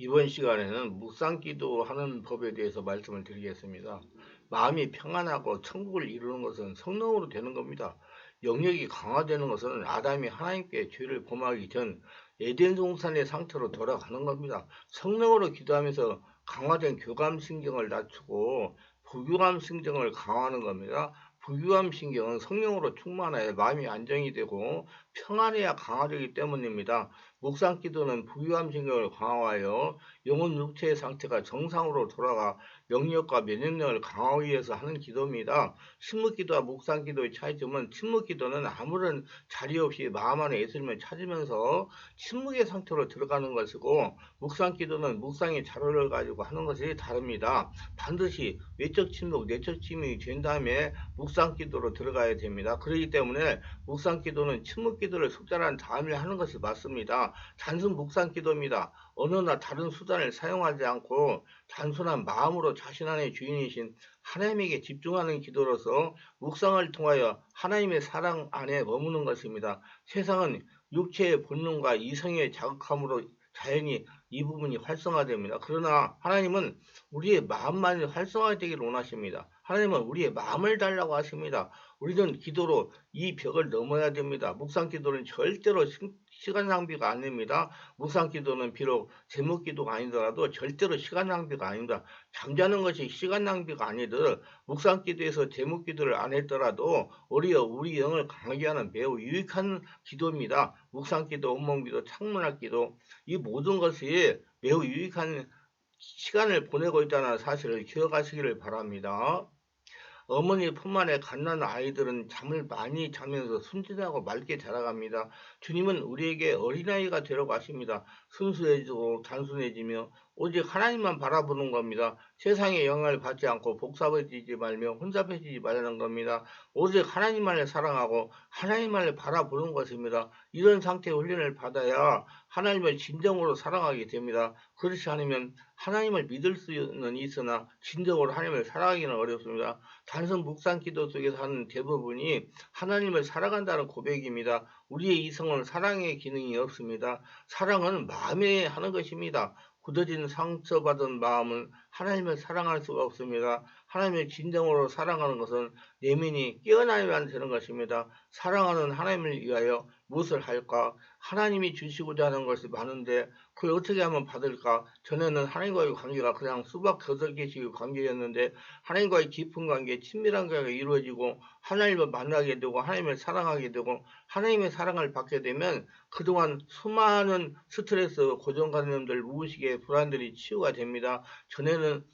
이번 시간에는 묵상기도 하는 법에 대해서 말씀을 드리겠습니다. 마음이 평안하고 천국을 이루는 것은 성령으로 되는 겁니다. 영역이 강화되는 것은 아담이 하나님께 죄를 범하기 전 에덴 동산의 상태로 돌아가는 겁니다. 성령으로 기도하면서 강화된 교감신경을 낮추고 부교감신경을 강화하는 겁니다. 부교감신경은 성령으로 충만하여 마음이 안정이 되고 평안해야 강화되기 때문입니다. 묵상기도는 부유함신경을 강화하여 영혼 육체의 상태가 정상으로 돌아가 영역과 면역력을 강화하기 위해서 하는 기도입니다. 침묵기도와 묵상기도의 차이점은 침묵기도는 아무런 자리 없이 마음 안에 예수님을 찾으면서 침묵의 상태로 들어가는 것이고, 묵상기도는 묵상의 자료를 가지고 하는 것이 다릅니다. 반드시 외적 침묵, 내적 침묵이 된 다음에 묵상기도로 들어가야 됩니다. 그렇기 때문에 묵상기도는 침묵기도를 숙달한 다음에 하는 것이 맞습니다. 단순 묵상 기도입니다. 언어나 다른 수단을 사용하지 않고 단순한 마음으로 자신 안의 주인이신 하나님에게 집중하는 기도로서 묵상을 통하여 하나님의 사랑 안에 머무는 것입니다. 세상은 육체의 본능과 이성의 자극함으로 자연히 이 부분이 활성화됩니다. 그러나 하나님은 우리의 마음만 활성화되기를 원하십니다. 하나님은 우리의 마음을 달라고 하십니다. 우리는 기도로 이 벽을 넘어야 됩니다. 묵상 기도는 절대로 시간 낭비가 아닙니다. 묵상 기도는 비록 제목 기도가 아니더라도 절대로 시간 낭비가 아닙니다. 잠자는 것이 시간 낭비가 아니듯 묵상 기도에서 제목 기도를 안 했더라도 오히려 우리 영을 강하게 하는 매우 유익한 기도입니다. 묵상 기도, 온몸 기도, 창문할 기도, 이 모든 것이 매우 유익한 시간을 보내고 있다는 사실을 기억하시기를 바랍니다. 어머니 품 안에 갓난 아이들은 잠을 많이 자면서 순진하고 맑게 자라갑니다. 주님은 우리에게 어린아이가 되라고 하십니다. 순수해지고 단순해지며 오직 하나님만 바라보는 겁니다. 세상의 영향을 받지 않고 복잡해지지 말며 혼잡해지지 말라는 겁니다. 오직 하나님만을 사랑하고 하나님만을 바라보는 것입니다. 이런 상태의 훈련을 받아야 하나님을 진정으로 사랑하게 됩니다. 그렇지 않으면 하나님을 믿을 수는 있으나 진정으로 하나님을 사랑하기는 어렵습니다. 단순 묵상 기도 속에서 하는 대부분이 하나님을 사랑한다는 고백입니다. 우리의 이성은 사랑의 기능이 없습니다. 사랑은 마음에 하는 것입니다. 굳어진 상처받은 마음은 하나님을 사랑할 수가 없습니다. 하나님을 진정으로 사랑하는 것은 내면이 깨어나야만 되는 것입니다. 사랑하는 하나님을 위하여 무엇을 할까? 하나님이 주시고자 하는 것이 많은데 그걸 어떻게 하면 받을까? 전에는 하나님과의 관계가 그냥 수박 6개씩의 관계였는데 하나님과의 깊은 관계, 친밀한 관계가 이루어지고 하나님을 만나게 되고 하나님을 사랑하게 되고 하나님의 사랑을 받게 되면 그동안 수많은 스트레스, 고정관념들, 무의식의 불안들이 치유가 됩니다. 전에는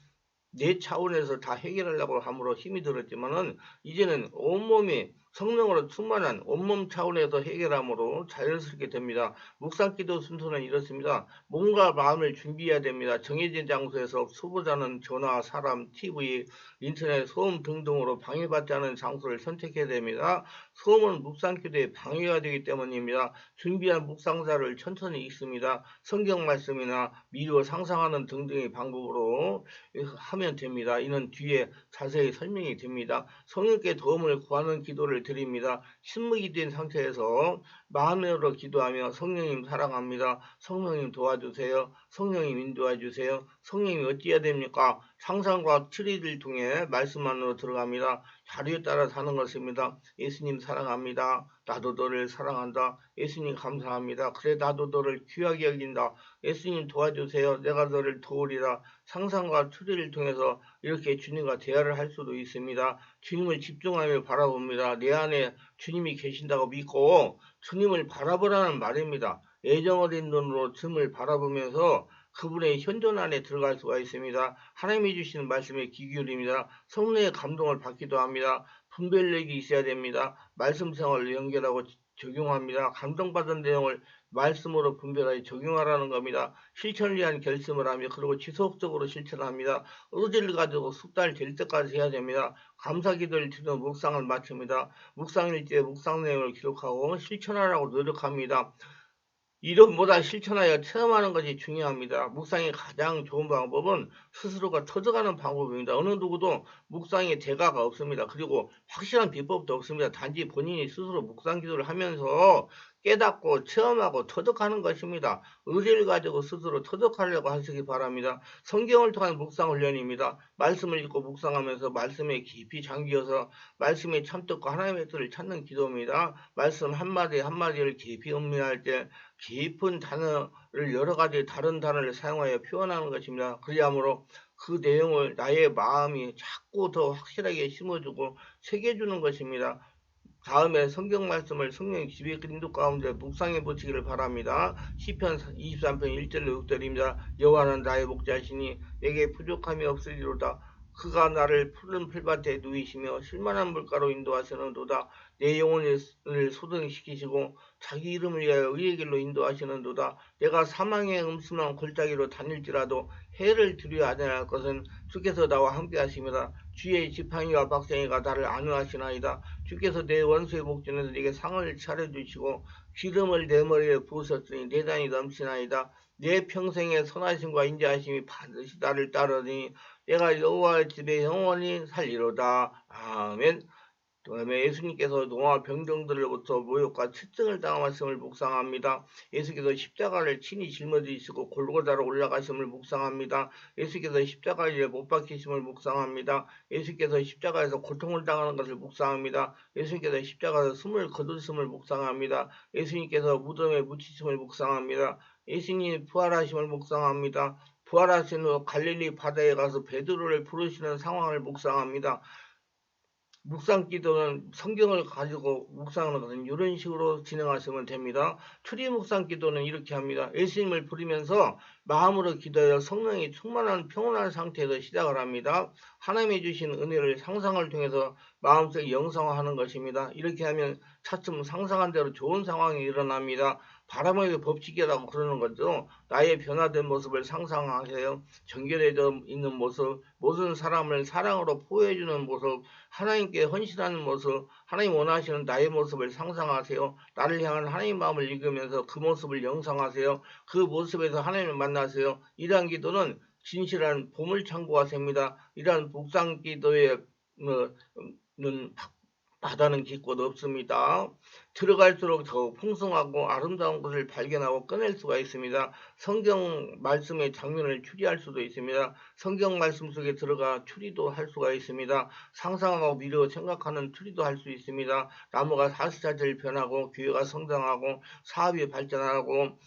내 차원에서 다 해결하려고 함으로 힘이 들었지만은 이제는 온몸이 성령으로 충만한 온몸 차원에서 해결함으로 자연스럽게 됩니다. 묵상기도 순서는 이렇습니다. 몸과 마음을 준비해야 됩니다. 정해진 장소에서 수보자는 전화, 사람, TV, 인터넷, 소음 등등으로 방해받지 않은 장소를 선택해야 됩니다. 소음은 묵상기도에 방해가 되기 때문입니다. 준비한 묵상자를 천천히 읽습니다. 성경 말씀이나 미루어 상상하는 등등의 방법으로 하면 됩니다. 이는 뒤에 자세히 설명이 됩니다. 성령께 도움을 구하는 기도를 드립니다. 침묵이 된 상태에서 마음으로 기도하며 성령님 사랑합니다. 성령님 도와주세요. 성령님 인도해 주세요. 성령님 어찌해야 됩니까? 상상과 추리를 통해 말씀 안으로 들어갑니다. 자료에 따라 사는 것입니다. 예수님 사랑합니다. 나도 너를 사랑한다. 예수님 감사합니다. 그래 나도 너를 귀하게 여긴다. 예수님 도와주세요. 내가 너를 도우리라. 상상과 추리를 통해서 이렇게 주님과 대화를 할 수도 있습니다. 주님을 집중하며 바라봅니다. 내 안에 주님이 계신다고 믿고 주님을 바라보라는 말입니다. 애정 어린 눈으로 주님을 바라보면서 그분의 현존 안에 들어갈 수가 있습니다. 하나님이 주시는 말씀에 귀 기울입니다. 성령의 감동을 받기도 합니다. 분별력이 있어야 됩니다. 말씀 생활을 연결하고 적용합니다. 감동받은 내용을 말씀으로 분별하여 적용하라는 겁니다. 실천을 위한 결심을 하며 그리고 지속적으로 실천합니다. 의지를 가지고 숙달될 때까지 해야 됩니다. 감사기도를 드리는 묵상을 마칩니다. 묵상일지에 묵상 내용을 기록하고 실천하라고 노력합니다. 이론보다 실천하여 체험하는 것이 중요합니다. 묵상의 가장 좋은 방법은 스스로가 터득하는 방법입니다. 어느 누구도 묵상의 대가가 없습니다. 그리고 확실한 비법도 없습니다. 단지 본인이 스스로 묵상 기도를 하면서 깨닫고 체험하고 터득하는 것입니다. 의지를 가지고 스스로 터득하려고 하시기 바랍니다. 성경을 통한 묵상 훈련입니다. 말씀을 읽고 묵상하면서 말씀에 깊이 잠기어서 말씀의 참뜻과 하나님의 뜻을 찾는 기도입니다. 말씀 한마디 한마디를 깊이 음미할 때 깊은 단어를 여러 가지 다른 단어를 사용하여 표현하는 것입니다. 그리함으로 그 내용을 나의 마음이 자꾸 더 확실하게 심어주고 새겨주는 것입니다. 다음에 성경 말씀을 성령 지배 인도 가운데 묵상해 보시기를 바랍니다. 시편 23편 1절로 6절입니다. 여호와는 나의 목자시니 내게 부족함이 없으리로다. 그가 나를 푸른 풀밭에 누이시며 쉴만한 물가로 인도하시는도다. 내 영혼을 소등시키시고 자기 이름을 위하여 의의 길로 인도하시는도다. 내가 사망의 음침한 골짜기로 다닐지라도 해를 두려워 하지 않을 것은 주께서 나와 함께 하십니다. 주의 지팡이와 박생이가 나를 안위하시나이다. 주께서 내 원수의 목전에서 내게 상을 차려주시고 기름을 내 머리에 부으셨으니 내 잔이 넘치나이다. 내 평생의 선하심과 인자하심이 반드시 나를 따르니 내가 여호와의 집에 영원히 살리로다. 아멘. 다음에 예수님께서 노아 병정들로부터 모욕과 채증을 당하심을 묵상합니다. 예수께서 십자가를 친히 짊어지시고 골고다로 올라가심을 묵상합니다. 예수께서 십자가에 못 박히심을 묵상합니다. 예수께서 십자가에서 고통을 당하는 것을 묵상합니다. 예수님께서 십자가에서 숨을 거두심을 묵상합니다. 예수님께서 무덤에 묻히심을 묵상합니다. 예수님이 부활하심을 묵상합니다. 부활하신 후 갈릴리 바다에 가서 베드로를 부르시는 상황을 묵상합니다. 묵상 기도는 성경을 가지고 묵상하는 것은 이런 식으로 진행하시면 됩니다. 추리 묵상 기도는 이렇게 합니다. 예수님을 부르면서 마음으로 기도하여 성령이 충만한 평온한 상태에서 시작을 합니다. 하나님이 주신 은혜를 상상을 통해서 마음속에 영성화하는 것입니다. 이렇게 하면 차츰 상상한 대로 좋은 상황이 일어납니다. 바람의 법칙이라고 그러는 거죠. 나의 변화된 모습을 상상하세요. 정결해져 있는 모습, 모든 사람을 사랑으로 포회해주는 모습, 하나님께 헌신하는 모습, 하나님 원하시는 나의 모습을 상상하세요. 나를 향한 하나님 마음을 읽으면서 그 모습을 영상하세요. 그 모습에서 하나님을 만나세요. 이러한 기도는 진실한 보물창고가 됩니다. 이러한 묵상 기도의 바다는 깊고 넓습니다. 들어갈수록 더욱 풍성하고 아름다운 것을 발견하고 꺼낼 수가 있습니다. 성경 말씀의 장면을 추리할 수도 있습니다. 성경 말씀 속에 들어가 추리도 할 수가 있습니다. 상상하고 미루어 생각하는 추리도 할 수 있습니다. 나무가 사시사철 변하고 교회가 성장하고 사업이 발전하고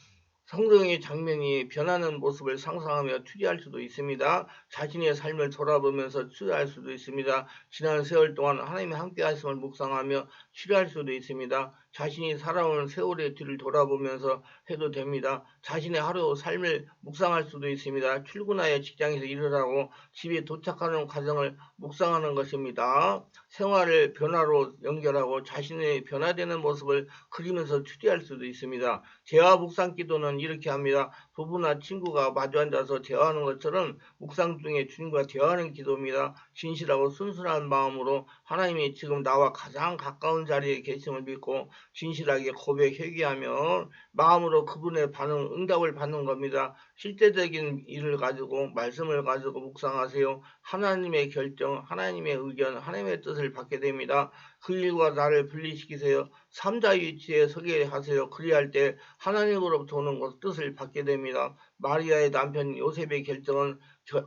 성경의 장면이 변하는 모습을 상상하며 추리할 수도 있습니다. 자신의 삶을 돌아보면서 추리할 수도 있습니다. 지난 세월 동안 하나님이 함께 하심을 묵상하며 추리할 수도 있습니다. 자신이 살아온 세월의 뒤를 돌아보면서 해도 됩니다. 자신의 하루 삶을 묵상할 수도 있습니다. 출근하여 직장에서 일을 하고 집에 도착하는 과정을 묵상하는 것입니다. 생활을 변화로 연결하고 자신의 변화되는 모습을 그리면서 추리할 수도 있습니다. 대화 묵상 기도는 이렇게 합니다. 부부나 친구가 마주 앉아서 대화하는 것처럼 묵상 중에 주님과 대화하는 기도입니다. 진실하고 순수한 마음으로 하나님이 지금 나와 가장 가까운 자리에 계심을 믿고 진실하게 고백 회개하며 마음으로 그분의 반응, 응답을 받는 겁니다. 실제적인 일을 가지고 말씀을 가지고 묵상하세요. 하나님의 결정, 하나님의 의견, 하나님의 뜻을 받게 됩니다. 그 일과 나를 분리시키세요. 삼자 위치에 서게 하세요. 그리할 때 하나님으로부터 오는 것 뜻을 받게 됩니다. 마리아의 남편 요셉의 결정은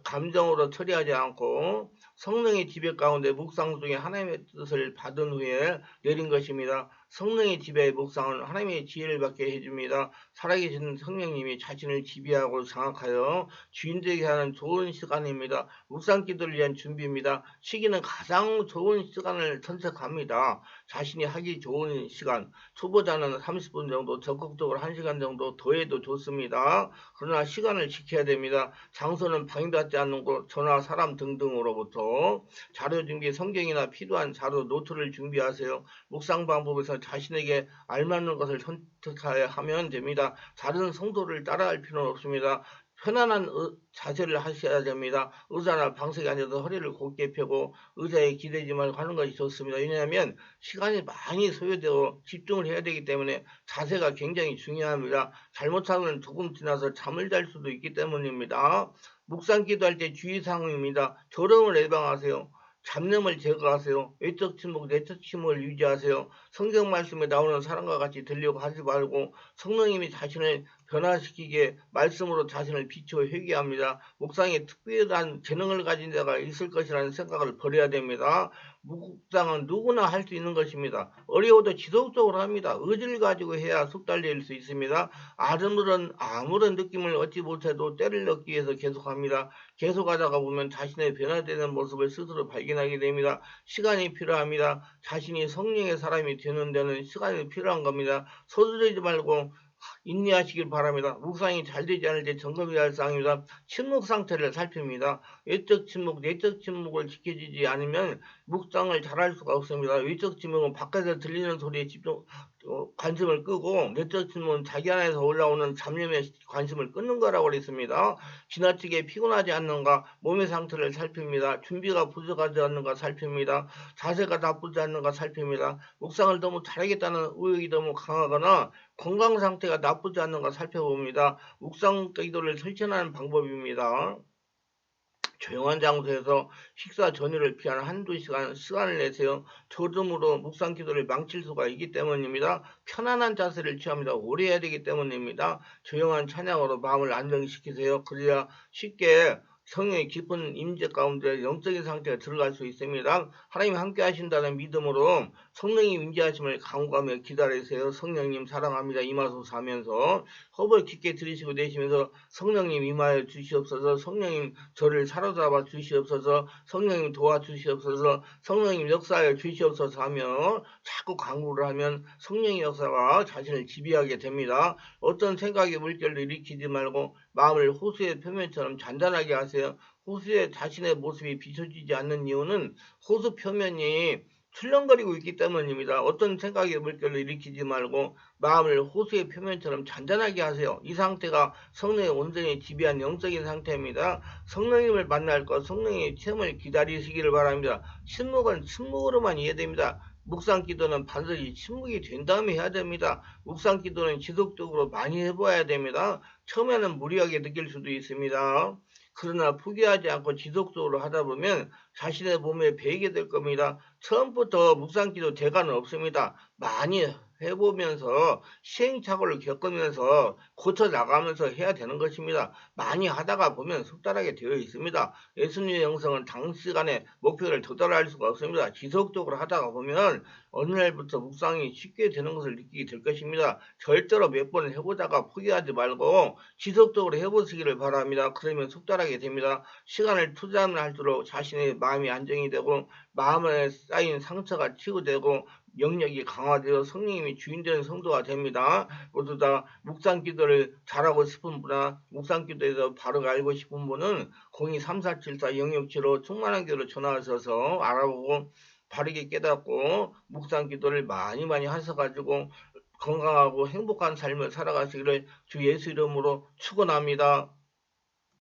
감정으로 처리하지 않고 성령의 지배 가운데 묵상 중에 하나님의 뜻을 받은 후에 내린 것입니다. 성령의 지배의 묵상은 하나님의 지혜를 받게 해줍니다. 살아계신 성령님이 자신을 지배하고 장악하여 주인되게 하는 좋은 시간입니다. 묵상 기도를 위한 준비입니다. 시기는 가장 좋은 시간을 선택합니다. 자신이 하기 좋은 시간, 초보자는 30분 정도, 적극적으로 1시간 정도 더해도 좋습니다. 그러나 시간을 지켜야 됩니다. 장소는 방해받지 않는 곳, 전화, 사람 등등으로부터 자료 준비, 성경이나 필요한 자료, 노트를 준비하세요. 묵상 방법에서 자신에게 알맞는 것을 선택하여 하면 됩니다. 다른 성도를 따라할 필요는 없습니다. 편안한 자세를 하셔야 됩니다. 의자나 방석에 앉아서 허리를 곧게 펴고 의자에 기대지 말고 하는 것이 좋습니다. 왜냐하면 시간이 많이 소요되고 집중을 해야 되기 때문에 자세가 굉장히 중요합니다. 잘못하면 조금 지나서 잠을 잘 수도 있기 때문입니다. 묵상 기도할 때 주의사항입니다. 졸음을 예방하세요. 잡념을 제거하세요. 외적 침묵, 내적 침묵을 유지하세요. 성경 말씀에 나오는 사람과 같이 들려고 하지 말고 성령님이 자신을 변화시키게 말씀으로 자신을 비추어 회개합니다. 묵상에 특별한 재능을 가진 자가 있을 것이라는 생각을 버려야 됩니다. 묵상은 누구나 할 수 있는 것입니다. 어려워도 지속적으로 합니다. 의지를 가지고 해야 숙달될 수 있습니다. 아무런 느낌을 얻지 못해도 때를 넣기 위해서 계속합니다. 계속하다가 보면 자신의 변화되는 모습을 스스로 발견하게 됩니다. 시간이 필요합니다. 자신이 성령의 사람이 되는 데는 시간이 필요한 겁니다. 서두르지 말고 인내하시길 바랍니다. 묵상이 잘 되지 않을 때 점검해야 할 사항입니다. 침묵 상태를 살핍니다. 외적 침묵, 내적 침묵을 지켜주지 않으면 묵상을 잘할 수가 없습니다. 외적 침묵은 밖에서 들리는 소리에 관심을 끄고, 내적 침묵은 자기 안에서 올라오는 잡념에 관심을 끊는 거라고 그랬습니다. 지나치게 피곤하지 않는가, 몸의 상태를 살핍니다. 준비가 부족하지 않는가 살핍니다. 자세가 나쁘지 않는가 살핍니다. 묵상을 너무 잘하겠다는 의욕이 너무 강하거나 건강 상태가 나쁘지 않는가 살펴봅니다. 묵상 기도를 실천하는 방법입니다. 조용한 장소에서 식사 전후를 피한 한두 시간을 내세요. 저름으로 묵상 기도를 망칠 수가 있기 때문입니다. 편안한 자세를 취합니다. 오래 해야 되기 때문입니다. 조용한 찬양으로 마음을 안정시키세요. 그래야 쉽게 성령의 깊은 임재 가운데 영적인 상태에 들어갈 수 있습니다. 하나님 함께 하신다는 믿음으로 성령님 임재하심을 간구하며 기다리세요. 성령님 사랑합니다. 임하소서 하면서 호흡을 깊게 들이쉬고 내쉬면서 성령님 임하여 주시옵소서. 성령님 저를 사로잡아 주시옵소서. 성령님 도와주시옵소서. 성령님 역사하여 주시옵소서 하며 자꾸 간구를 하면 성령의 역사가 자신을 지배하게 됩니다. 어떤 생각의 물결을 일으키지 말고 마음을 호수의 표면처럼 잔잔하게 하세요. 호수에 자신의 모습이 비춰지지 않는 이유는 호수 표면이 출렁거리고 있기 때문입니다. 어떤 생각의 물결을 일으키지 말고 마음을 호수의 표면처럼 잔잔하게 하세요. 이 상태가 성령의 온전히 지배한 영적인 상태입니다. 성령님을 만날 것, 성령의 체험을 기다리시기를 바랍니다. 침묵은 침묵으로만 이해됩니다. 묵상 기도는 반드시 침묵이 된 다음에 해야 됩니다. 묵상 기도는 지속적으로 많이 해봐야 됩니다. 처음에는 무리하게 느낄 수도 있습니다. 그러나 포기하지 않고 지속적으로 하다 보면 자신의 몸에 배이게 될 겁니다. 처음부터 묵상기도 대가는 없습니다. 많이 해보면서 시행착오를 겪으면서 고쳐나가면서 해야 되는 것입니다. 많이 하다가 보면 숙달하게 되어 있습니다. 예수님의 영성은 단시간에 목표를 도달할 수가 없습니다. 지속적으로 하다가 보면 어느 날부터 묵상이 쉽게 되는 것을 느끼게 될 것입니다. 절대로 몇 번 해보다가 포기하지 말고 지속적으로 해보시기를 바랍니다. 그러면 숙달하게 됩니다. 시간을 투자하면 할수록 자신의 마음이 안정이 되고 마음에 쌓인 상처가 치유되고 영역이 강화되어 성령님이 주인되는 성도가 됩니다. 모두 다 묵상 기도를 잘하고 싶은 분이나 묵상 기도에서 바로 알고 싶은 분은 023474-0675 충만한 교로 전화하셔서 알아보고 바르게 깨닫고 묵상 기도를 많이 하셔가지고 건강하고 행복한 삶을 살아가시기를 주 예수 이름으로 축원합니다.